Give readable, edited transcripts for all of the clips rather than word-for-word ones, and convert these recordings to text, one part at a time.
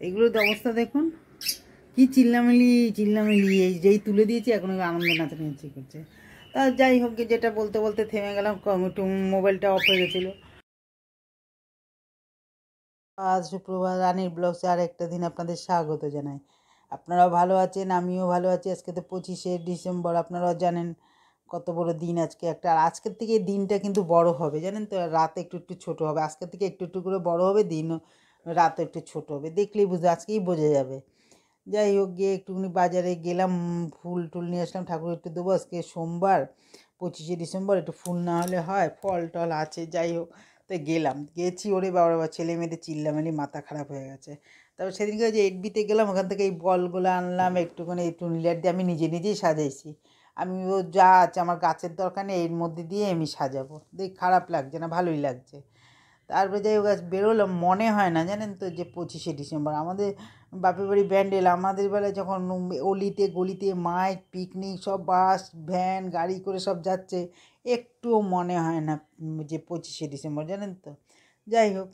এগুলোর অবস্থা দেখুন, কি চিল্লামিলি চিল্লামিলি, এই যেই তুলে দিয়েছি এখন আনন্দে নাচানাচি করছে। তা যাই হোক, যেটা বলতে বলতে থেমে গেলাম, একটু মোবাইলটা অফ হয়ে গেছিলো। আজ সুপ্রভাত, রানীর ব্লগসে আর একটা দিন আপনাদের স্বাগত জানাই। আপনারাও ভালো আছেন, আমিও ভালো আছি। আজকে তো 25শে ডিসেম্বর, আপনারাও জানেন কত বড় দিন আজকে একটা। আর আজকের থেকে দিনটা কিন্তু বড় হবে, জানেন তো। রাত একটু একটু ছোট হবে, আজকের থেকে একটু একটু করে বড় হবে, দিন রাত একটু ছোট হবে। দেখলেই আজকেই বোঝা যাবে। যাই হোক, গিয়ে একটুখানি বাজারে গেলাম, ফুল টুল নিয়ে আসলাম, ঠাকুর একটু দেবো। আজকে সোমবার, 25শে ডিসেম্বর, একটু ফুল না হলে হয়, ফল টল আছে। যাই হোক, তো গেছি, ওরে বাবা, ছেলে মেয়েদের চিল্লামিলি মাথা খারাপ হয়ে গেছে। তারপর সেদিনকে যে এডবিতে গেলাম, ওখান থেকে এই বলগুলো আনলাম, একটুখানি একটু লাইট দিয়ে আমি নিজেই সাজাইছি। আমি ও যা আছে আমার গাছের দরকার নেই, এর মধ্যে দিয়ে আমি সাজাবো। দেখ খারাপ লাগছে না, ভালোই লাগছে। তারপরে যাই হোক, বেরোলাম, মনে হয় না জানেন তো যে 25শে ডিসেম্বর। আমাদের বাপের বাড়ি ব্যান্ডেল, আমাদের বেলায় যখন অলিতে গলিতে মাইক পিকনিক সব বাস ভ্যান গাড়ি করে সব যাচ্ছে, একটুও মনে হয় না যে 25শে ডিসেম্বর, জানেন তো। যাই হোক,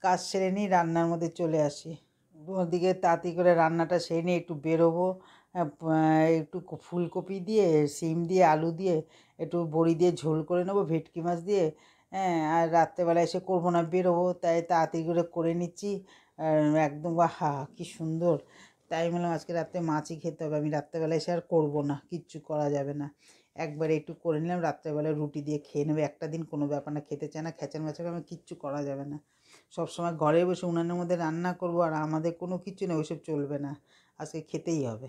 কাজ সেরে নিই, রান্নার মধ্যে চলে আসি। ওদিকে তাড়াতাড়ি করে রান্নাটা সেরে নিয়ে একটু বেরোবো। একটু ফুলকপি দিয়ে, সিম দিয়ে, আলু দিয়ে, একটু বড়ি দিয়ে ঝোল করে নেবো, ভেটকি মাছ দিয়ে। হ্যাঁ, আর রাত্রেবেলা এসে করবো না, বেরোবো, তাই তাড়াতাড়ি করে নিচ্ছি। একদম হা, কি সুন্দর। তাই বললাম আজকে রাত্রে মাছই খেতে হবে, আমি রাত্রেবেলা এসে আর করবো না, কিচ্ছু করা যাবে না। একবারে একটু করে নিলাম, রাত্রেবেলা রুটি দিয়ে খেয়ে নেবে। একটা দিন কোনো ব্যাপার না, খেতে চায় না, খেচান মেচান আমি কিচ্ছু করা যাবে না। সবসময় ঘরে বসে উনানের মধ্যে রান্না করবো, আর আমাদের কোনো কিছু নেই, ওইসব চলবে না। আজকে খেতেই হবে।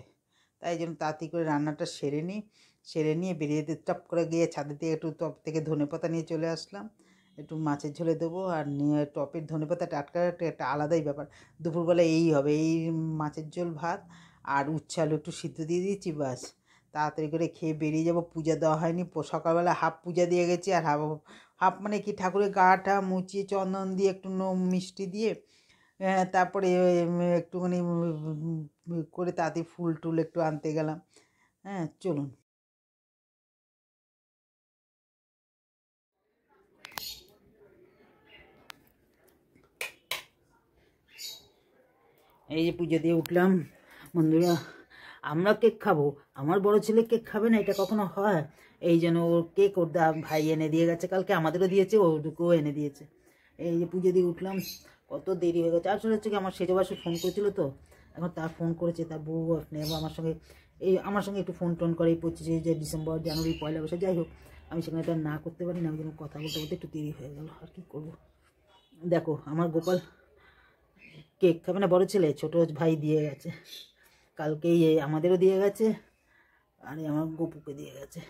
তাই জন্য তাড়াতাড়ি করে রান্নাটা সেরে নিই। সেরে নিয়ে বেরিয়ে টপ করে গিয়ে ছাদের থেকে একটু টপ থেকে ধনেপাতা নিয়ে চলে আসলাম। একটু মাছের ঝোলে দেবো, আর নিয়ে টপের ধনেপাতা টাটকা একটা আলাদাই ব্যাপার। দুপুরবেলা এই হবে, এই মাছের ঝোল ভাত আর উচ্ছে আলু একটু সিদ্ধ দিয়ে দিয়েছি, বাস। তাড়াতাড়ি করে খেয়ে বেরিয়ে যাবো। পূজা দেওয়া হয়নি, সকালবেলা হাফ পূজা দিয়ে গেছি, আর হাফ হাফ মানে কি, ঠাকুরের গাটা মুছিয়ে চন্দন দিয়ে একটু মিষ্টি দিয়ে, তারপরে একটুখানি করে তাড়াতাড়ি ফুল টুল একটু আনতে গেলাম। হ্যাঁ, চলুন। এই যে পুজো দিয়ে উঠলাম বন্ধুরা। আমরা কেক খাবো, আমার বড় ছেলে কেক খাবে না, এটা কখনো হয়? এই জন্য ওর কেক ওর ভাই এনে দিয়ে গেছে, কালকে আমাদেরও দিয়েছে, ওটুকুও এনে দিয়েছে। এই যে পুজো দিয়ে উঠলাম, কত দেরি হয়ে গেছে। আসলে হচ্ছে কি, আমার সেজে বাসে ফোন করেছিল তো, এখন তার ফোন করেছে, তার বউ আপনি আমার সঙ্গে একটু ফোন টোন করে, এই 25শে ডিসেম্বর, জানুয়ারি, পয়লা বৈশাখ। যাই হোক, আমি সেখানে তো না করতে পারি না, ওই জন্য কথা বলতে বলতে একটু দেরি হয়ে গেল, আর কী করবো। দেখো, আমার গোপাল কেক খাবে না, বড় ছেলে, ছোট ভাই দিয়ে গেছে, কালকেই আমাদেরও দিয়ে গেছে, আর আমার গপুকে দিয়ে গেছে।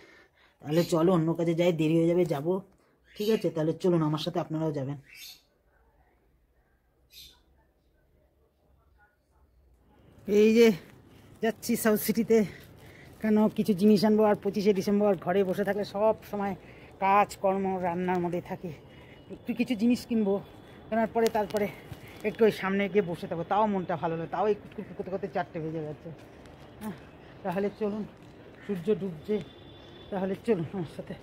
তাহলে চলো অন্য কাজে যাই, দেরি হয়ে যাবে, যাব। ঠিক আছে, তাহলে চলুন, আমার সাথে আপনারাও যাবেন। এই যে যাচ্ছি সাউথ সিটিতে, কেন কিছু জিনিস আনবো। আর 25শে ডিসেম্বর ঘরে বসে থাকলে সব সময় কাজকর্ম রান্নার মধ্যে থাকে, একটু কিছু জিনিস কিনবো, কেনার পরে তারপরে একটু ওই সামনে গিয়ে বসে থাকবো, তাও মনটা ভালো লাগে। তাও একটু করতে করতে 4টে বেজে যাচ্ছে। হ্যাঁ, তাহলে চলুন, সূর্য ডুবছে, তাহলে চলুন আমার সাথে।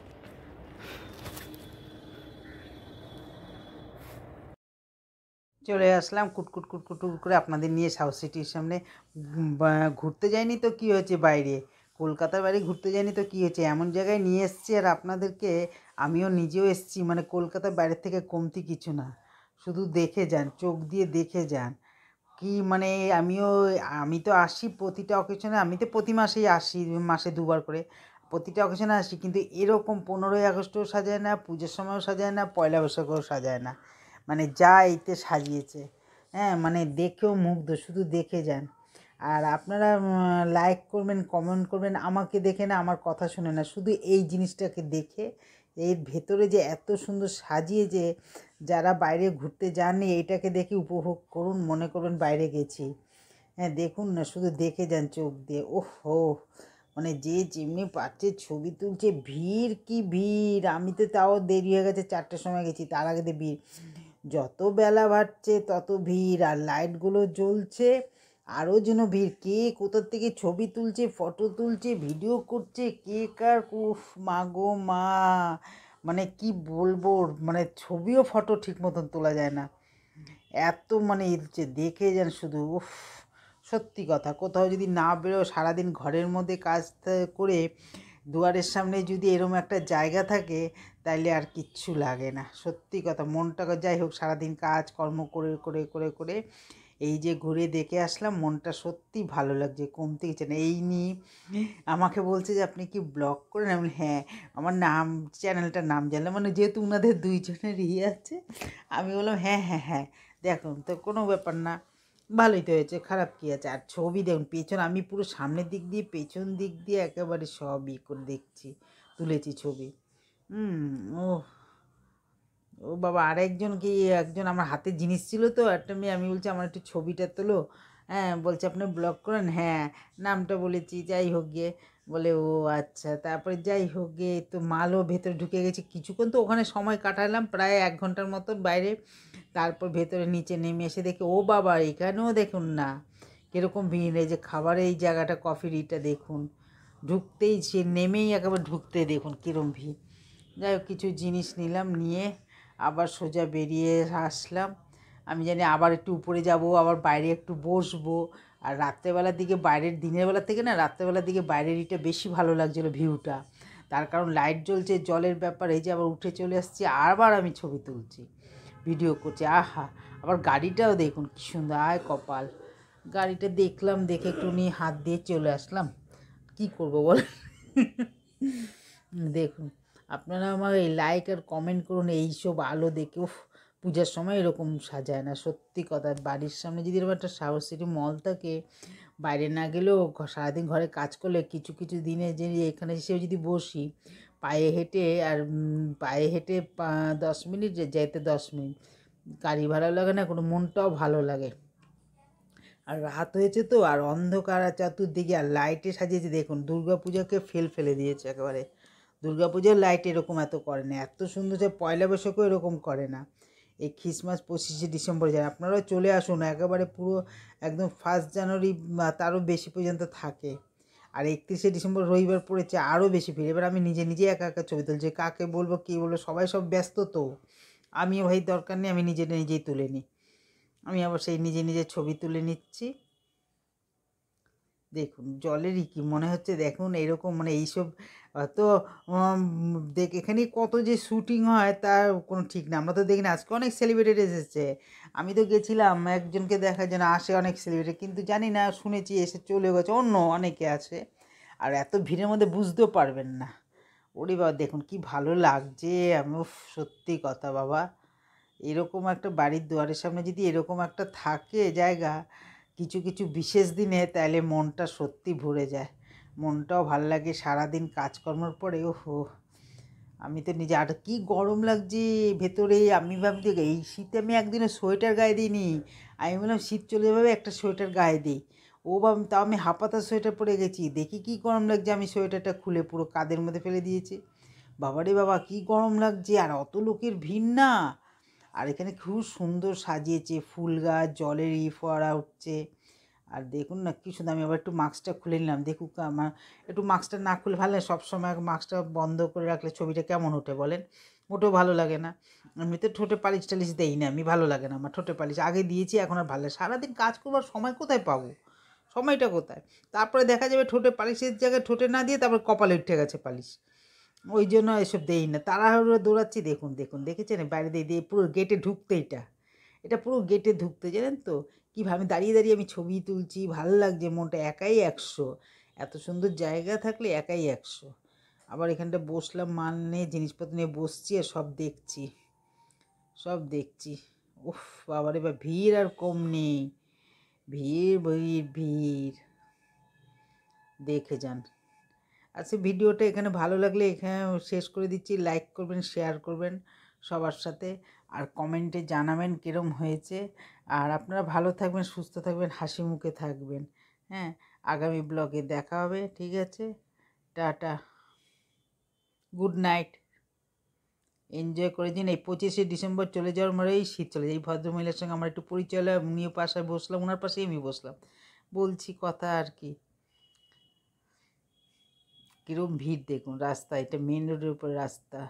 চলে আসলাম কুটকুট কুটকুট করে আপনাদের নিয়ে সাউথ সিটির সামনে। ঘুরতে যাইনি তো কি হয়েছে বাইরে, কলকাতার বাইরে ঘুরতে যাইনি তো কি হয়েছে, এমন জায়গায় নিয়ে এসছি, আর আপনাদেরকে আমিও নিজেও এসছি, মানে কলকাতার বাইরের থেকে কমতি কিছু না। শুধু দেখে যান, চোখ দিয়ে দেখে যান। কি মানে, আমি তো আসি প্রতিটা অকেশনে, আমি তো প্রতি মাসেই আসি, মাসে 2বার করে প্রতিটা অকেশনে আসি, কিন্তু এরকম 15ই আগস্টও সাজায় না, পুজোর সময়ও সাজায় না, পয়লা বৈশাখেও সাজায় না। মানে যা এতে সাজিয়েছে, হ্যাঁ, মানে দেখেও মুগ্ধ, শুধু দেখে যান। আর আপনারা লাইক করবেন, কমেন্ট করবেন, আমাকে দেখে না, আমার কথা শুনে না, শুধু এই জিনিসটাকে দেখে, এর ভেতরে যে এত সুন্দর সাজিয়েছে, যারা বাইরে ঘুরতে যাননি এইটাকে দেখে উপভোগ করুন, মনে করবেন বাইরে গেছি। হ্যাঁ, দেখুন না, শুধু দেখে যান চোখ দিয়ে। ওহো, মানে যে যেমনি পাচ্ছে ছবি তুলছে, ভিড় কি ভিড়। আমি তো তাও দেরি হয়ে গেছে, 4টের সময় গেছি, তার আগে তো ভিড়। যত বেলা বাড়ছে তত ভিড়, আর লাইটগুলো জ্বলছে, আরও যেন ভিড়। কে কোথার থেকে ছবি তুলছে, ফটো তুলছে, ভিডিও করছে, কে কার, উফ মা গো মা, মানে কি বলবো, মানে ছবিও ফটো ঠিক মতন তোলা যায় না, এত মানে যে দেখে যান শুধু উফ, সত্যি কথা কোথাও যদি না বেরো সারাদিন ঘরের মধ্যে কাজ করে দুয়ারের সামনে যদি এরম একটা জায়গা থাকে তাইলে আর কিচ্ছু লাগে না। সত্যি কথা মনটা যাই হোক সারাদিন কাজ কর্ম করে করে করে করে এই যে ঘুরে দেখে আসলাম, মনটা সত্যি ভালো লাগছে, কমতে গেছে না। এই নিয়ে আমাকে বলছে যে আপনি কি ব্লগ করেন? আমি হ্যাঁ, আমার নাম চ্যানেলটার নাম জানলাম, মানে যেহেতু ওনাদের দুইজনের আছে আমি বললাম হ্যাঁ হ্যাঁ হ্যাঁ দেখুন তো কোনো ব্যাপার না, ভালোই তো হয়েছে, খারাপ কী আছে। আর ছবি দেখুন পেছন, আমি পুরো সামনের দিক দিয়ে পেছন দিক দিয়ে একেবারে সব করে দেখছি, তুলেছি ছবি। ও ও বাবা, আরেকজন কি, একজন আমার হাতে জিনিস ছিল তো একটা মেয়ে, আমি বলছি আমার একটু ছবিটা তোলো। হ্যাঁ বলছে আপনি ব্লগ করেন? হ্যাঁ, নামটা বলেছি, যাই হোক গিয়ে বলে ও আচ্ছা। তারপরে যাই হোক গিয়ে তো মালও ভেতরে ঢুকে গেছে, কিছুক্ষণ তো ওখানে সময় কাটালাম প্রায় 1 ঘন্টার মতন বাইরে। তারপর ভেতরে নিচে নেমে এসে দেখে ও বাবা এখানেও দেখুন না কীরকম ভিড়, এই যে খাবারের এই জায়গাটা কফির ইটা দেখুন, ঢুকতেই সে নেমেই একেবারে ঢুকতে দেখুন কীরকম ভিড়। যাই হোক কিছু জিনিস নিলাম, নিয়ে আবার সোজা বেরিয়ে আসলাম। আমি জানি আবার একটু উপরে যাব, আবার বাইরে একটু বসবো। আর রাত্রেবেলার দিকে বাইরের, দিনের বেলার থেকে না রাত্রেবেলার দিকে বাইরের ইটা বেশি ভালো লাগছিলো ভিউটা, তার কারণ লাইট জ্বলছে, জলের ব্যাপার, এই যে আবার উঠে চলে আসছি, আবার আমি ছবি তুলছি, ভিডিও করছি। আহা, আবার গাড়িটাও দেখুন কী সুন্দর, আয় কপাল। গাড়িটা দেখলাম, দেখে একটু নিয়ে হাত দিয়ে চলে আসলাম, কি করবো বল। দেখুন আপনারা আমার এই লাইক আর কমেন্ট করুন, এইসব আলো দেখে উফ, পূজার সময় এরকম সাজায় না, সত্যি কথা। বাড়ির সামনে যদি এরকম একটা সাউথ সিটি মল থাকে, বাইরে না গেলেও সারাদিন ঘরে কাজ করলে কিছু কিছু দিনে যে এখানে এসেও যদি বসি পায়ে হেঁটে, আর পায়ে হেঁটে 10 মিনিট যেতে 10 মিনিট, গাড়ি ভাড়া লাগে না কোনো, মনটাও ভালো লাগে। আর রাত হয়েছে তো, আর অন্ধকার আর চতুর্দিকে, আর লাইটে সাজিয়েছে দেখুন, দুর্গা পূজাকে ফেলে দিয়েছে একেবারে। দুর্গা পূজার লাইট এরকম এত করে না, এত সুন্দর, যে পয়লা বৈশাখও এরকম করে না। এই খ্রিসমাস 25শে ডিসেম্বর যায়, আপনারাও চলে আসুন, একেবারে পুরো একদম 1 জানুয়ারি তারও বেশি পর্যন্ত থাকে। আর 31শে ডিসেম্বর রবিবার পড়েছে, আরও বেশি ভিড়। এবার আমি নিজে নিজে একা একা ছবি তুলছি, কাকে বলবো কী বলবো, সবাই সব ব্যস্ত তো, আমিও ভাই দরকার নেই, আমি নিজেই তুলে নিই। আমি আবার সেই নিজে নিজে ছবি তুলে নিচ্ছি। দেখুন জলেরই কি মনে হচ্ছে, দেখুন এরকম মানে এইসব তো দেখ, এখানে কত যে শ্যুটিং হয় তার কোনো ঠিক না, আমরা তো দেখি না। আজকে অনেক সেলিব্রিটি এসেছে, আমি তো গেছিলাম একজনকে দেখার জন্য, আসে অনেক সেলিব্রিটি, কিন্তু জানি না, শুনেছি এসে চলে গেছে, অন্য অনেকে আছে। আর এত ভিড়ের মধ্যে বুঝতেও পারবেন না। ওরে বাবা দেখুন কি ভালো লাগছে, আমি উফ, সত্যি কথা বাবা, এরকম একটা বাড়ির দুয়ারের সামনে যদি এরকম একটা থাকে জায়গা কিছু কিছু বিশেষ দিনে, তাহলে মনটা সত্যি ভরে যায়, মনটাও ভালো লাগে। সারাদিন কাজকর্মের পরে ওহো, আমি তো নিজে, আর কী গরম লাগছে ভেতরে, আমি ভাবছি এই শীতে আমি একদিনও সোয়েটার গায়ে দিইনি, আমি বললাম শীত চলে যাবে একটা সোয়েটার গায়ে দিই। ও বাবা, তাও আমি হাফাতা সোয়েটার পরে গেছি, দেখি কী গরম লাগছে, আমি সোয়েটারটা খুলে পুরো কাঁধের মধ্যে ফেলে দিয়েছি। বাবারে বাবা কী গরম লাগছে, আর অত লোকের ভিড় না। আর এখানে খুব সুন্দর সাজিয়েছে, ফুল গাছ, জলের ফোয়ারা উঠছে। আর দেখুন না কি সুন্দর, আমি আবার একটু মাস্কটা খুলে নিলাম, দেখুক আমার, একটু মাস্কটা না খুলে ভালো লাগে, সবসময় মাস্কটা বন্ধ করে রাখলে ছবিটা কেমন ওঠে বলেন, মোটেও ভালো লাগে না। আমি তো ঠোঁটে পালিশ টালিশ দেই না, আমি ভালো লাগে না আমার ঠোঁটে পালিশ, আগে দিয়েছি এখন আর ভালো লাগে, সারাদিন কাজ করবার সময় কোথায় পাবো, সময়টা কোথায়। তারপরে দেখা যাবে ঠোঁটে পালিশের জায়গায় ঠোঁটে না দিয়ে তারপর কপালে উঠে গেছে পালিশ, ওই জন্য এসব দেই না, তাড়াহুড়ো দৌড়াচ্ছি। দেখুন দেখুন দেখেছেন বাইরে দিয়ে দিয়ে পুরো গেটে ঢুকতে, এটা পুরো গেটে ঢুকতে, জানেন তো কীভাবে দাঁড়িয়ে দাঁড়িয়ে আমি ছবি তুলছি, ভালো লাগছে, মনটা একাই 100, এত সুন্দর জায়গা থাকলে একাই 100। আবার এখানটা বসলাম, মাল নিয়ে জিনিসপত্র নিয়ে বসছি, আর সব দেখছি। উফ বাবারে, বা ভিড় আর কম নেই, ভিড় ভিড় ভিড়, দেখে যান। আচ্ছা ভিডিওটা এখানে ভালো লাগলে এখানে শেষ করে দিচ্ছি, লাইক করবেন, শেয়ার করবেন সবার সাথে, আর কমেন্টে জানাবেন কীরম হয়েছে। আর আপনারা ভালো থাকবেন, সুস্থ থাকবেন, হাসি মুখে থাকবেন। হ্যাঁ, আগামী ব্লগে দেখা হবে, ঠিক আছে, টাটা, গুড নাইট, এনজয় করে দিন। এই 25শে ডিসেম্বর চলে যাওয়ার পরেই শীত চলে যায়। এই ভদ্রমহিলার সঙ্গে আমার একটু পরিচয় হলো, উনিও পাশে বসলাম, ওনার পাশেই আমি বসলাম, বলছি কথা আর কি। কীরকম ভিড় দেখুন রাস্তা, এটা মেন রোডের উপর রাস্তা।